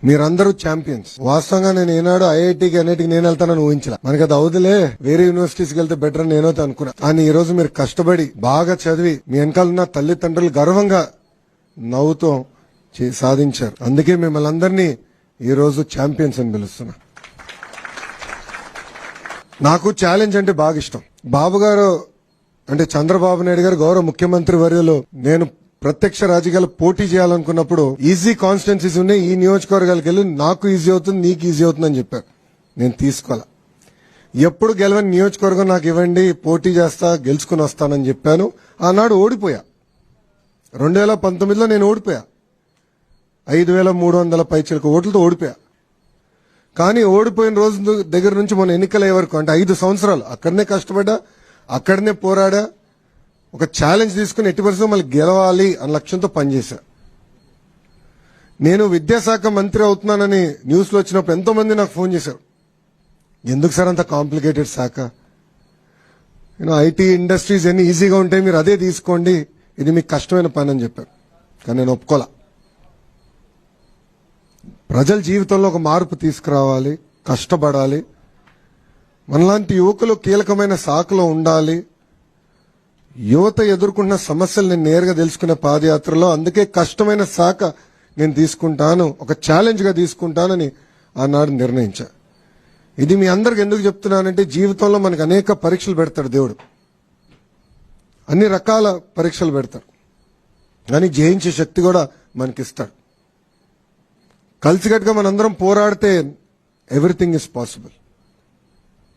మీరందరూ ఛాంపియన్స్. వాస్తవంగా నేను ఏనాడు ఐఐటికి అన్నిటికి నేను వెళ్తానని ఊహించలే. మనకి అది అవుదులే, వేరే యూనివర్సిటీస్కి వెళ్తే బెటర్ అని నేనైతే అనుకున్నా. కానీ ఈ రోజు మీరు కష్టపడి బాగా చదివి మీ వెనకాలన్న తల్లిదండ్రులు గర్వంగా నవ్వుతూ సాధించారు. అందుకే మిమ్మల్ని అందరినీ ఈ రోజు ఛాంపియన్స్ అని పిలుస్తున్నా. నాకు ఛాలెంజ్ అంటే బాగా ఇష్టం. బాబు గారు అంటే చంద్రబాబు నాయుడు గారు గౌరవ ముఖ్యమంత్రి వర్యులు నేను ప్రత్యక్ష రాజకీయాలు పోటీ చేయాలనుకున్నప్పుడు ఈజీ కాన్స్టిట్యున్సీస్ ఉన్నాయి, ఈ నియోజకవర్గాలకు వెళ్ళి నాకు ఈజీ అవుతుంది నీకు ఈజీ అవుతుంది అని చెప్పారు. నేను తీసుకోవాలా. ఎప్పుడు గెలవని నియోజకవర్గం నాకు ఇవ్వండి, పోటీ చేస్తా, గెలుచుకుని వస్తానని చెప్పాను. ఆనాడు ఓడిపోయా. 2019లో నేను ఓడిపోయా. 5,300 పైచిలకు ఓట్లతో ఓడిపోయా. కానీ ఓడిపోయిన రోజు దగ్గర నుంచి మన ఎన్నికలయ్యే వరకు అంటే 5 సంవత్సరాలు అక్కడనే కష్టపడ్డా, అక్కడనే పోరాడా, ఒక ఛాలెంజ్ తీసుకుని ఎట్టి పరిస్థితుల్లో మళ్ళీ గెలవాలి అన్న లక్ష్యంతో పనిచేశా. నేను విద్యాశాఖ మంత్రి అవుతున్నానని న్యూస్లో వచ్చినప్పుడు ఎంతో మంది నాకు ఫోన్ చేశారు. ఎందుకు సార్ అంత కాంప్లికేటెడ్ శాఖ, ఐటీ ఇండస్ట్రీస్ ఎన్ని ఈజీగా ఉంటాయి, మీరు అదే తీసుకోండి, ఇది మీకు కష్టమైన పని అని చెప్పారు. కానీ నేను ఒప్పుకోలా. ప్రజల జీవితంలో ఒక మార్పు తీసుకురావాలి, కష్టపడాలి, మనలాంటి యువకులు కీలకమైన శాఖలో ఉండాలి, యువత ఎదుర్కొంటున్న సమస్యలు నేను నేరుగా తెలుసుకునే పాదయాత్రలో అందుకే కష్టమైన శాఖ నేను తీసుకుంటాను, ఒక ఛాలెంజ్ గా తీసుకుంటానని ఆనాడు నిర్ణయించా. ఇది మీ అందరికి ఎందుకు చెప్తున్నానంటే జీవితంలో మనకు అనేక పరీక్షలు పెడతాడు దేవుడు, అన్ని రకాల పరీక్షలు పెడతాడు, కానీ జయించే శక్తి కూడా మనకిస్తాడు. కలిసికట్టుగా మనందరం పోరాడితే ఎవ్రీథింగ్ ఇస్ పాసిబుల్.